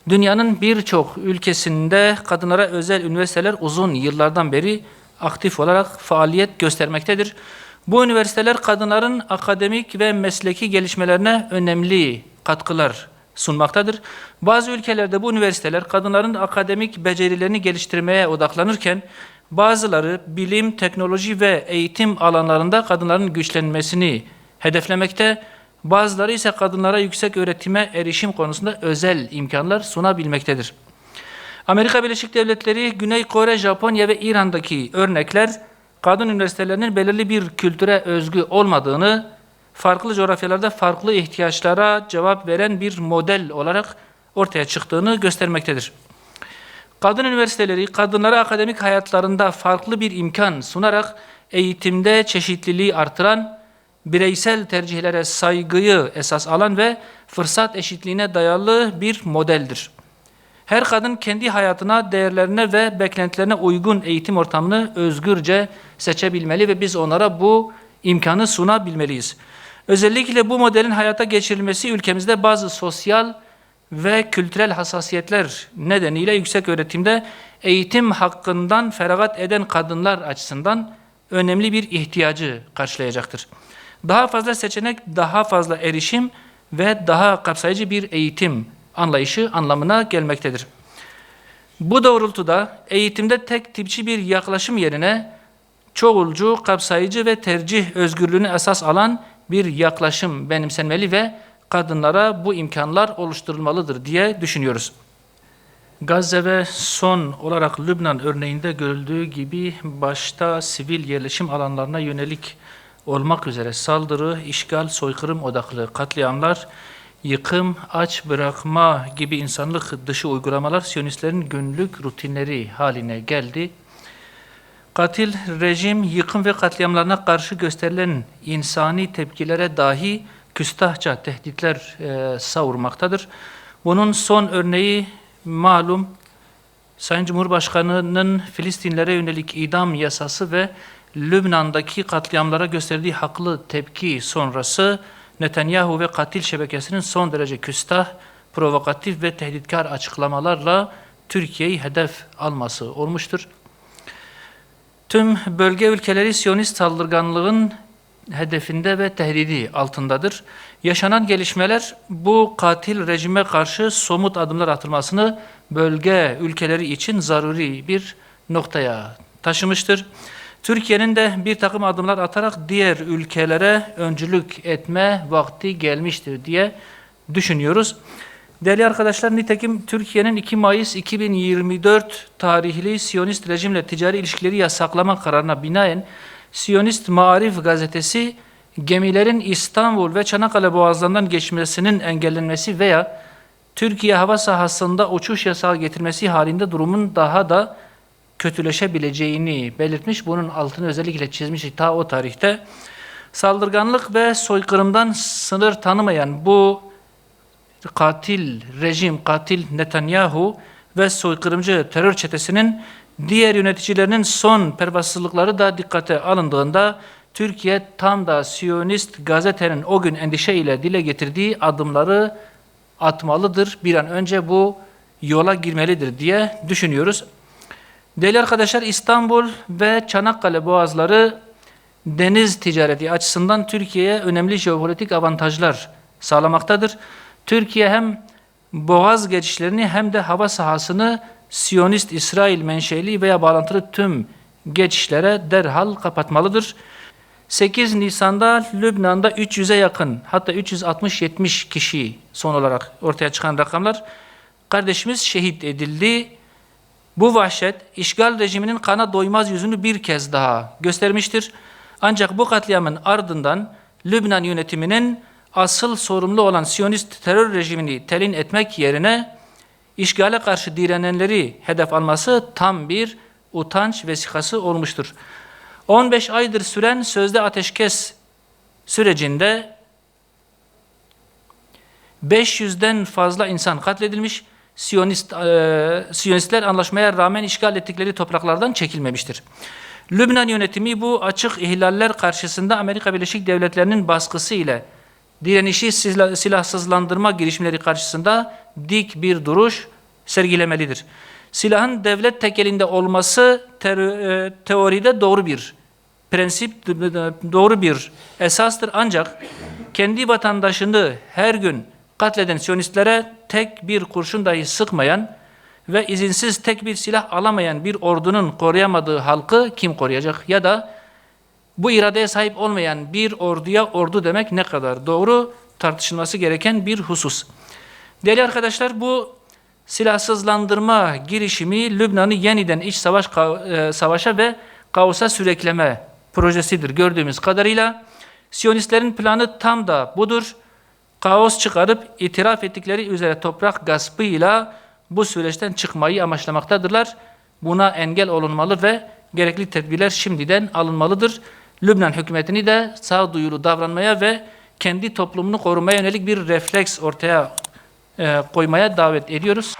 Dünyanın birçok ülkesinde kadınlara özel üniversiteler uzun yıllardan beri aktif olarak faaliyet göstermektedir. Bu üniversiteler kadınların akademik ve mesleki gelişmelerine önemli katkılar sunmaktadır. Bazı ülkelerde bu üniversiteler kadınların akademik becerilerini geliştirmeye odaklanırken bazıları bilim, teknoloji ve eğitim alanlarında kadınların güçlenmesini hedeflemekte, bazıları ise kadınlara yüksek öğretime erişim konusunda özel imkanlar sunabilmektedir. Amerika Birleşik Devletleri, Güney Kore, Japonya ve İran'daki örnekler kadın üniversitelerinin belirli bir kültüre özgü olmadığını, farklı coğrafyalarda farklı ihtiyaçlara cevap veren bir model olarak ortaya çıktığını göstermektedir. Kadın üniversiteleri, kadınlara akademik hayatlarında farklı bir imkan sunarak eğitimde çeşitliliği artıran, bireysel tercihlere saygıyı esas alan ve fırsat eşitliğine dayalı bir modeldir. Her kadın kendi hayatına, değerlerine ve beklentilerine uygun eğitim ortamını özgürce seçebilmeli ve biz onlara bu imkanı sunabilmeliyiz. Özellikle bu modelin hayata geçirilmesi ülkemizde bazı sosyal ve kültürel hassasiyetler nedeniyle yüksek öğretimde eğitim hakkından feragat eden kadınlar açısından önemli bir ihtiyacı karşılayacaktır. Daha fazla seçenek, daha fazla erişim ve daha kapsayıcı bir eğitim anlayışı anlamına gelmektedir. Bu doğrultuda eğitimde tek tipçi bir yaklaşım yerine çoğulcu, kapsayıcı ve tercih özgürlüğünü esas alan bir yaklaşım benimsenmeli ve kadınlara bu imkanlar oluşturulmalıdır diye düşünüyoruz. Gazze ve son olarak Lübnan örneğinde görüldüğü gibi başta sivil yerleşim alanlarına yönelik olmak üzere saldırı, işgal, soykırım odaklı katliamlar, yıkım, aç bırakma gibi insanlık dışı uygulamalar Siyonistlerin günlük rutinleri haline geldi. Katil rejim, yıkım ve katliamlarına karşı gösterilen insani tepkilere dahi küstahça tehditler savurmaktadır. Bunun son örneği malum Sayın Cumhurbaşkanı'nın Filistinlere yönelik idam yasası ve Lübnan'daki katliamlara gösterdiği haklı tepki sonrası Netanyahu ve katil şebekesinin son derece küstah, provokatif ve tehditkar açıklamalarla Türkiye'yi hedef alması olmuştur. Tüm bölge ülkeleri Siyonist saldırganlığın hedefinde ve tehdidi altındadır. Yaşanan gelişmeler bu katil rejime karşı somut adımlar atılmasını bölge ülkeleri için zaruri bir noktaya taşımıştır. Türkiye'nin de bir takım adımlar atarak diğer ülkelere öncülük etme vakti gelmiştir diye düşünüyoruz. Değerli arkadaşlar, nitekim Türkiye'nin 2 Mayıs 2024 tarihli Siyonist rejimle ticari ilişkileri yasaklama kararına binaen Siyonist Maarif gazetesi gemilerin İstanbul ve Çanakkale boğazlarından geçmesinin engellenmesi veya Türkiye hava sahasında uçuş yasağı getirmesi halinde durumun daha da kötüleşebileceğini belirtmiş. Bunun altını özellikle çizmiş ta o tarihte. Saldırganlık ve soykırımdan sınır tanımayan bu katil rejim, katil Netanyahu ve soykırımcı terör çetesinin diğer yöneticilerinin son pervasızlıkları da dikkate alındığında Türkiye tam da Siyonist gazetenin o gün endişeyle dile getirdiği adımları atmalıdır. Bir an önce bu yola girmelidir diye düşünüyoruz. Değerli arkadaşlar, İstanbul ve Çanakkale boğazları deniz ticareti açısından Türkiye'ye önemli jeopolitik avantajlar sağlamaktadır. Türkiye hem boğaz geçişlerini hem de hava sahasını Siyonist İsrail menşeli veya bağlantılı tüm geçişlere derhal kapatmalıdır. 8 Nisan'da Lübnan'da 300'e yakın, hatta 360-70 kişi son olarak ortaya çıkan rakamlar, kardeşimiz şehit edildi. Bu vahşet işgal rejiminin kana doymaz yüzünü bir kez daha göstermiştir. Ancak bu katliamın ardından Lübnan yönetiminin asıl sorumlu olan Siyonist terör rejimini telin etmek yerine işgale karşı direnenleri hedef alması tam bir utanç vesikası olmuştur. 15 aydır süren sözde ateşkes sürecinde 500'den fazla insan katledilmiş, Siyonistler anlaşmaya rağmen işgal ettikleri topraklardan çekilmemiştir. Lübnan yönetimi bu açık ihlaller karşısında Amerika Birleşik Devletleri'nin baskısı ile direnişi silahsızlandırma girişimleri karşısında dik bir duruş sergilemelidir. Silahın devlet tekelinde olması teoride doğru bir prensip, doğru bir esastır. Ancak kendi vatandaşını her gün katleden Siyonistlere tek bir kurşun dahi sıkmayan ve izinsiz tek bir silah alamayan bir ordunun koruyamadığı halkı kim koruyacak? Ya da bu iradeye sahip olmayan bir orduya ordu demek ne kadar doğru, tartışılması gereken bir husus. Değerli arkadaşlar, bu silahsızlandırma girişimi Lübnan'ı yeniden iç savaşa ve kaosa sürükleme projesidir gördüğümüz kadarıyla. Siyonistlerin planı tam da budur. Kaos çıkarıp itiraf ettikleri üzere toprak gaspıyla bu süreçten çıkmayı amaçlamaktadırlar. Buna engel olunmalı ve gerekli tedbirler şimdiden alınmalıdır. Lübnan hükümetini de sağduyulu davranmaya ve kendi toplumunu korumaya yönelik bir refleks ortaya koymaya davet ediyoruz.